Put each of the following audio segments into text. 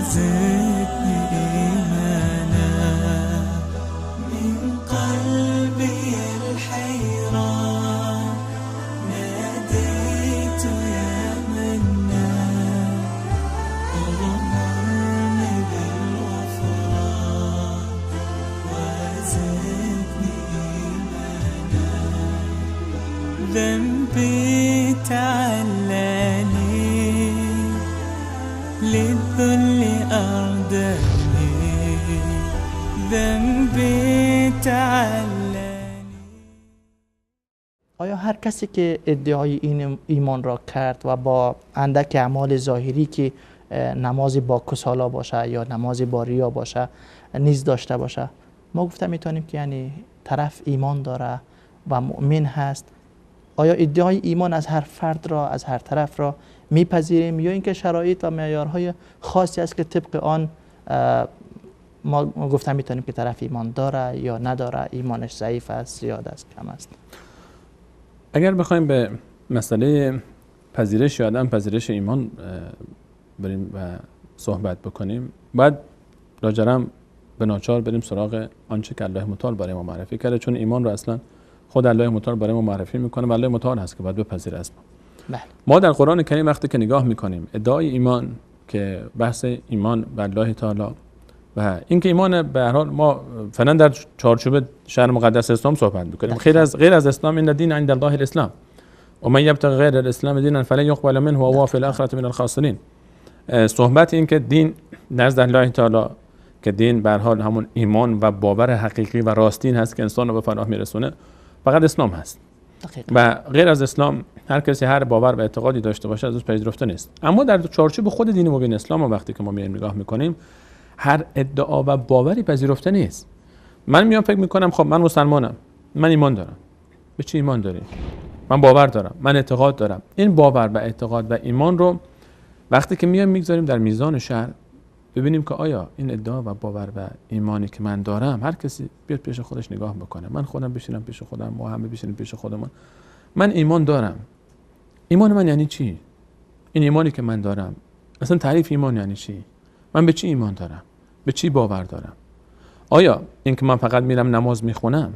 وزدني إيمانا من قلبي الحيران ناديت يا منان أغمرني بالغفران وزدني إيمانا ذنبي تعلاني للذل أرداني ذنبي تعلاني. آیا هر کسی که ادعای این ایمان را کرد و با اندک اعمال ظاهری که نمازی با کسالا باشه یا نمازی با ریا باشه نیز داشته باشه، ما گفتم میتونیم که یعنی طرف ایمان داره و مؤمن هست؟ آیا ادعای ایمان از هر فرد را، از هر طرف را میپذیریم یا اینکه شرایط و معیارهای خاصی است که طبق آن ما گفتم میتونیم که طرف ایمان داره یا نداره، ایمانش ضعیف است، زیاد است، کم است؟ اگر بخوایم به مسئله پذیرش یا عدم پذیرش ایمان بریم و صحبت بکنیم، باید لاجرم به ناچار بریم سراغ آنچه که الله متعال برای ما معرفی کرده، چون ایمان رو اصلا خود الله متعال برای ما معرفی میکنه و الله متعال هست که باید بپذیره از ما. ما در قرآن کریم وقتی که نگاه میکنیم ادعای ایمان که بحث ایمان به الله تعالی و اینکه ایمان به هر حال ما فعلا در چارچوب شهر مقدس اسلام صحبت میکنیم، غیر از اسلام این دین عند الله الاسلام و من یبتغی غیر الاسلام دینا فلن یقبل منه وهو فی الاخره من الخاسرین. صحبت این که دین نزد الله تعالی که دین به هر حال همون ایمان و باور حقیقی و راستین هست که انسان رو به فلاح میرسونه، فقط اسلام هست و غیر از اسلام هر کسی هر باور و اعتقادی داشته باشه ازش پذیرفته نیست. اما در چارچوب خود دین مبین اسلام وقتی که ما میایم نگاه میکنیم، هر ادعا و باوری پذیرفته نیست. من میام فکر میکنم خب من مسلمانم، من ایمان دارم. به چی ایمان داری؟ من باور دارم، من اعتقاد دارم. این باور و اعتقاد و ایمان رو وقتی که میایم میگذاریم در میزان شرع، ببینیم که آیا این ادعا و باور و ایمانی که من دارم، هر کسی بیاد پیش خودش نگاه بکنه، من خودم بشینم پیش خودم، ما همه بشینیم پیش خودمون، من ایمان دارم. ایمان من یعنی چی؟ این ایمانی که من دارم اصلا تعریف ایمان یعنی چی؟ من به چی ایمان دارم؟ به چی باور دارم؟ آیا این که من فقط میرم نماز میخونم؟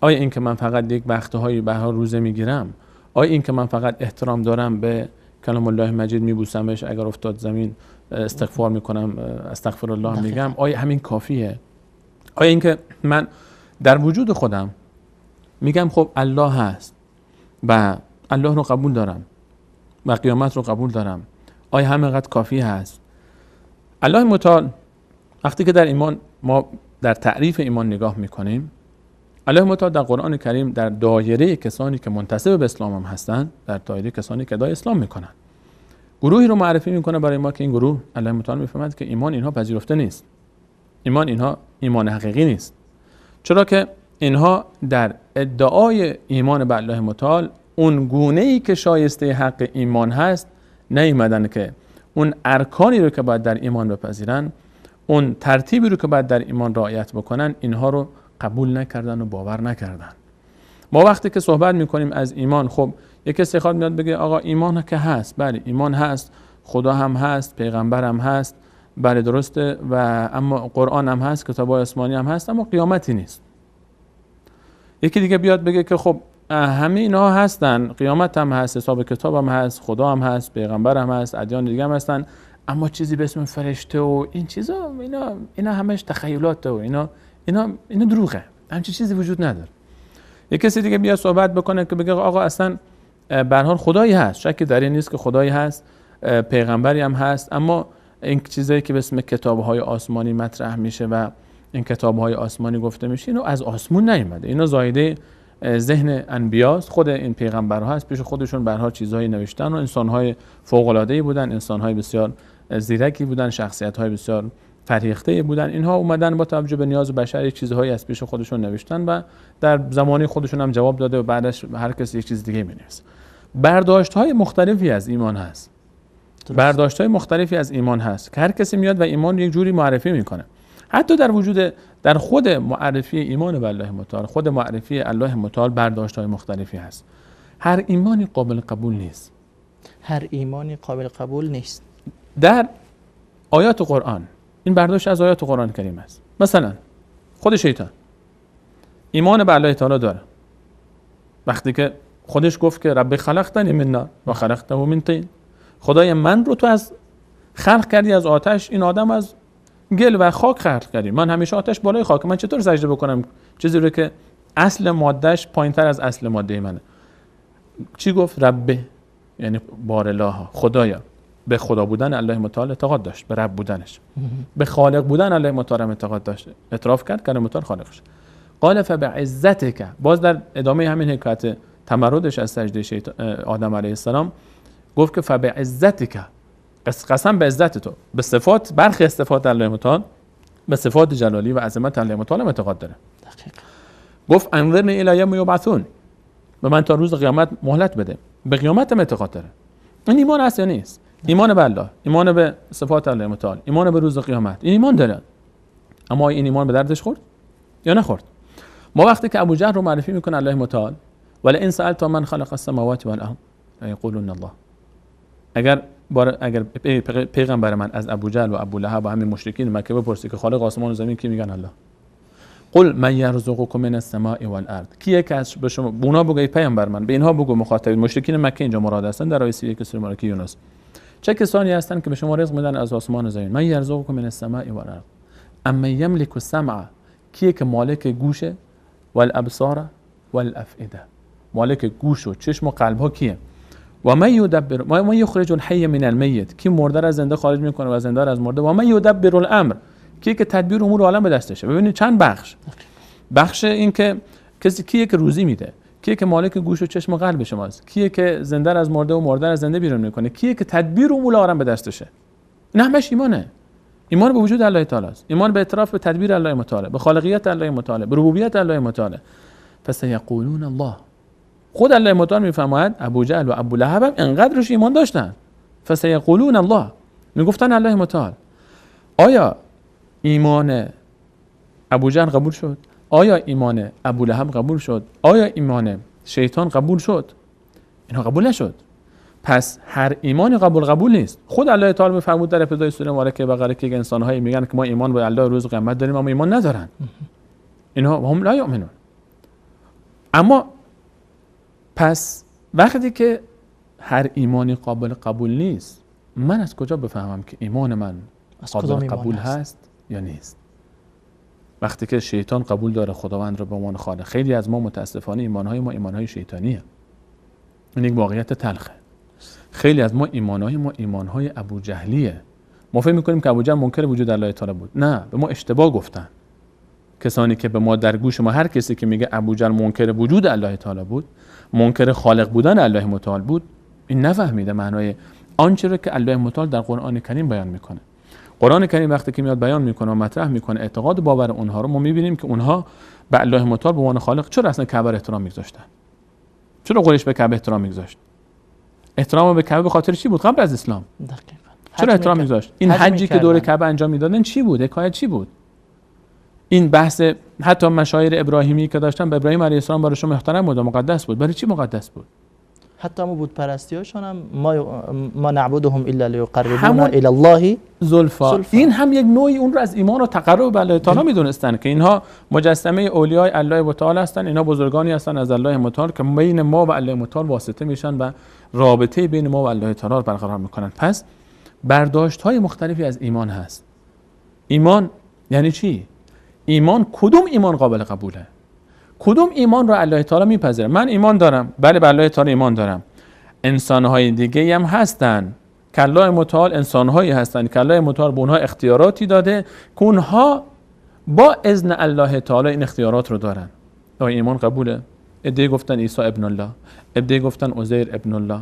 آیا این که من فقط یک وقتهایی به هر روزه میگیرم؟ آیا این که من فقط احترام دارم به کلام الله مجید میبوسمش، اگر افتاد زمین استغفار میکنم، استغفر الله میگم، آیا همین کافیه؟ آیا این که من در وجود خودم میگم خب الله هست و الله رو قبول دارم و قیامت رو قبول دارم، آیا همینقدر کافی هست؟ الله متعال وقتی که در ایمان ما در تعریف ایمان نگاه میکنیم، الله متعال در قرآن کریم در دایره کسانی که منتسب به اسلام هم هستند، در دایره کسانی که ادعای اسلام میکنن، گروهی رو معرفی میکنه برای ما که این گروه الله متعال میفهمد که ایمان اینها پذیرفته نیست، ایمان اینها ایمان حقیقی نیست، چرا که اینها در ادعای ایمان به الله متعال اون گونه‌ای که شایسته حق ایمان هست نیامدن که اون ارکانی رو که باید در ایمان بپذیرن، اون ترتیبی رو که باید در ایمان رعایت بکنن، اینها رو قبول نکردن و باور نکردن. ما وقتی که صحبت میکنیم از ایمان، خب یک کسی خواهد میاد بگه آقا ایمان که هست، بله ایمان هست، خدا هم هست، پیغمبر هم هست، بله درسته، و اما قرآن هم هست، کتاب آسمانی هم هست، اما قیامتی نیست. یکی دیگه بیاد بگه که خب همه اینا هستن، قیامت هم هست، حساب کتاب هم هست، خدا هم هست، پیغمبر هم هست، ادیان دیگه هم هستن، اما چیزی به اسم فرشته و این چیزا اینا همش تخیلات و اینا دروغه، همچین چیزی وجود نداره. یک کسی دیگه بیاد صحبت بکنه که بگه آقا اصلا به هر حال خدایی هست، شکی در این نیست که خدایی هست، پیغمبری هم هست، اما این چیزایی که به اسم کتاب‌های آسمانی مطرح میشه و این کتاب‌های آسمانی گفته میشه، اینو از آسمون نیومده، اینا زایده ذهن انبیاست. خود این پیغمبرها هست پیش خودشون به هر حال چیزایی نوشتن و انسان‌های فوق‌العاده‌ای بودن، انسان‌های بسیار زیرکی بودن، شخصیت‌های بسیار فرهیخته بودن. اینها اومدن با توجه به نیاز بشر یک چیزهایی از پیش خودشون نوشتن و در زمانی خودشون هم جواب داده و بعدش هر کسی یک چیز دیگه می‌نویسه. برداشت‌های مختلفی از ایمان هست. برداشت‌های مختلفی از ایمان هست که هر کسی میاد و ایمان یک جوری معرفی میکنه. حتی در خود معرفی ایمان به الله متعال، خود معرفی الله متعال برداشت‌های مختلفی هست. هر ایمانی قابل قبول نیست. هر ایمانی قابل قبول نیست. در آیات قرآن، این برداشت از آیات قرآن کریم است. مثلا خود شیطان ایمان به الله تعالی داره، وقتی که خودش گفت که رب خلقتنی من نار و خلقته من طین، خدای من رو تو از خلق کردی از آتش، این آدم از گل و خاک خلق کردی، من همیشه آتش بالای خاک، من چطور سجده بکنم چیزی رو که اصل مادهش پایینتر از اصل ماده منه؟ چی گفت؟ رب، یعنی بار الله، خدایا. به خدا بودن الله متعال اعتقاد داشت، به رب بودنش، به خالق بودن الله متعال اعتقاد داشت، اعتراف کرد که الله متعال خالقش. قال فبعزتک، باز در ادامه همین حکایت تمردش از سجده آدم علیه السلام گفت که فبعزتک، قسم به عزت تو، به صفات، برخی صفات الله متعال، به صفات جلالی و عظمت الله متعال اعتقاد داره. گفت انظرنی الی یوم یبعثون، به من تا روز قیامت مهلت بده، به قیامت هم اعتقاد داره. این ایمان است یا نیست؟ ایمان به الله، ایمان به صفات الله متعال، ایمان به روز قیامت، این ایمان داره. اما این ایمان به دردش خورد یا نخورد؟ ما وقتی که ابوجهل رو معرفی میکنه الله متعال، ولئن سألت من خلق السماوات والارض یقولون الله، اگر پیغمبر من از ابوجهل و ابولهب و همین مشرکین مکه بپرسی که خالق آسمان و زمین کی، میگن الله. قل من یرزقکم من السماء والارض، کیه که از به شما، اونا بگو ای پیامبر من، به اینها بگو، مخاطبین مشرکین مکه اینجا مراد هستن در آیه 31 سوره مبارکه یونس، چه کسانی هستند که به شما رزق میدن از آسمان و زمین؟ من یرزقکم من السماء والارض اما یملک السمع، کیه که مالک گوشه، والابصار والافئده، مالک گوش و چشم و قلب ها کیه؟ و من یدبر، ما یخرج الحی من المیت، کی مرده از زنده خارج میکنه و زنده از مرده. و من یدبر الامر، کی که تدبیر امور عالم به دستشه. ببینید چند بخش این که کسی کیه که روزی میده، کیه که مالک گوش و چشم و قلب شماست، کیه که زنده از مرده و مرده از زنده بیرون میکنه، کیه که تدبیر امور عالم به دستشه. این همش ایمانه. ایمان به وجود الله تعالی است، ایمان به اعتراف به تدبیر الله متعال، به خالقیت الله متعال، به ربوبیت الله متعال. فسیقولون الله، خود الله متعال میفرماید ابوجهل و ابولهب هم انقدر روش ایمان داشتن، فسیقولون الله، میگفتن الله متعال. آیا ایمان ابوجهل قبول شد؟ آیا ایمان ابولهب قبول شد؟ آیا ایمان شیطان قبول شد؟ اینها قبول نشد. پس هر ایمانی قبول نیست. خود الله تعالی میفرمود در ابتدای سوره مبارکه بقره که انسان‌هایی میگن که ما ایمان به الله روز قیامت داریم اما ایمان ندارن. اینها هم لا یؤمنون. اما پس وقتی که هر ایمانی قابل قبول نیست، من از کجا بفهمم که ایمان من قابل قبول هست یا نیست؟ وقتی که شیطان قبول داره خداوند رو به عنوان خالق، خیلی از ما متاسفانه ایمانهای ما ایمانهای شیطانیه. این یک واقعیت تلخه. خیلی از ما ایمانهای ابوجهلیه. ما فکر می‌کنیم که ابوجهل منکر وجود الله تعالی بود. نه، به ما اشتباه گفتن. کسانی که به ما در گوش ما، هر کسی که میگه ابوجهل منکر وجود الله تعالی بود، منکر خالق بودن الله متعال بود، این نفهمیده معنای آنچه رو که الله متعال در قرآن کریم بیان میکنه. قرآن کریم وقتی که میاد بیان میکنه و مطرح میکنه اعتقاد باور اونها رو، ما میبینیم که اونها به الله متعال به عنوان خالق چرا اصلا کعبه احترام میگذاشتن؟ چرا قریش به کعبه احترام میگذاشت؟ احترام به کعبه به خاطر چی بود قبل از اسلام؟ چرا احترام میگذاشت؟ این حجی که دور کعبه انجام میدادن چی بود؟ حکایت چی بود؟ این بحث حتی مشاهیر ابراهیمی که داشتن به ابراهیم علیه السلام براشون محترم بود و مقدس بود. برای چی مقدس بود؟ حتی ما بود پرستیاشون هم ما نعبدهم الا لیقربونا الی الله زلفا. این هم یک نوعی اون رو از ایمان و تقرب به الله تعالی میدونستن که اینها مجسمه اولیای الله تعالی هستن، اینها بزرگانی هستن از الله متعال که بین ما و الله متعال واسطه میشن و رابطه بین ما و الله تعالی رو برقرار میکنن. پس برداشت های مختلفی از ایمان هست. ایمان یعنی چی؟ ایمان کدوم ایمان قابل قبوله؟ کدوم ایمان رو الله تعالی میپذیره؟ من ایمان دارم، بله به الله تعالی ایمان دارم. انسان‌های دیگه هم هستن که الله متعال انسان‌هایی هستن که الله متعال به اونها اختیاراتی داده که اونها با اذن الله تعالی این اختیارات رو دارن. آیا ایمان قبوله؟ عده‌ای گفتن عیسی ابن الله، عده‌ای گفتن عزیر ابن الله،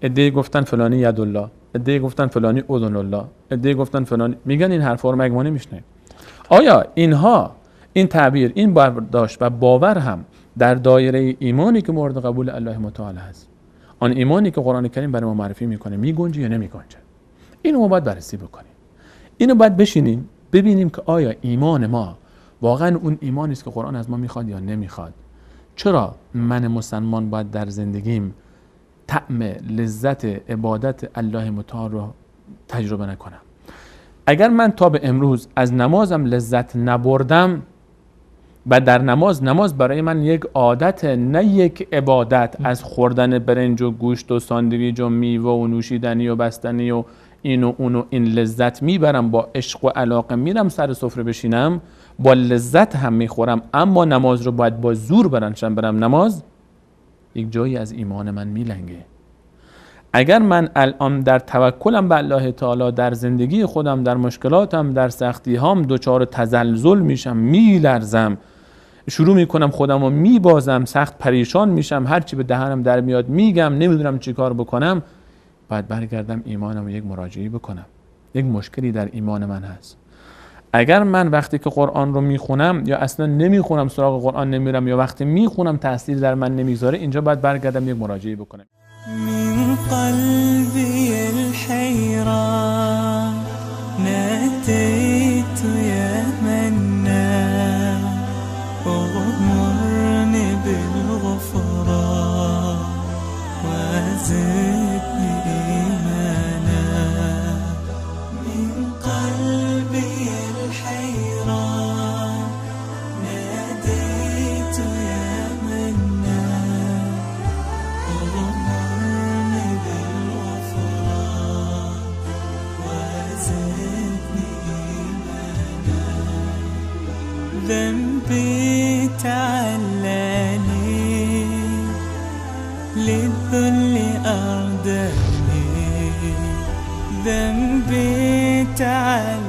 عده‌ای گفتن فلانی ید الله، عده‌ای گفتن فلانی اذن الله، عده‌ای گفتن فلانی، میگن این حرفا رو مگه ما نمیشنیم؟ آیا اینها این تعبیر، این برداشت و باور هم در دایره ایمانی که مورد قبول الله متعال هست، آن ایمانی که قرآن کریم برای ما معرفی میکنه، میگنجه یا نمیگنجه؟ اینو ما باید بررسی بکنیم. اینو باید بشینیم ببینیم که آیا ایمان ما واقعا اون ایمانی است که قرآن از ما میخواد یا نمیخواد. چرا من مسلمان باید در زندگیم طعم لذت عبادت الله متعال رو تجربه نکنم؟ اگر من تا به امروز از نمازم لذت نبردم و در نماز برای من یک عادت نه یک عبادت، از خوردن برنج و گوشت و ساندویج و میوه و نوشیدنی و بستنی و این و اون و این لذت میبرم، با عشق و علاقه میرم سر سفره بشینم، با لذت هم میخورم، اما نماز رو باید با زور برم نماز، یک جایی از ایمان من میلنگه. اگر من الان در توکلم به الله تعالی، در زندگی خودم، در مشکلاتم، در سختی هام دچار تزلزل میشم، میلرزم، شروع میکنم خودم رو میبازم، سخت پریشان میشم، هرچی به دهنم در میاد میگم، نمیدونم چی کار بکنم، باید برگردم ایمانم رو یک مراجعه بکنم. یک مشکلی در ایمان من هست. اگر من وقتی که قرآن رو میخونم یا اصلا نمیخونم، سراغ قرآن نمیرم، یا وقتی میخونم تأثیر در من نمیذاره، اینجا باید برگردم یک مراجعه بکنم. من قلبي الحيران ناديت يا منان اغمرني بالغفران وزدني إيمانا. من قلبي الحيران ناديت يا منان اغمرني بالغفران وزدني إيمانا. ذنبي تعلاني للذل أرداني. ذنبي تعلاني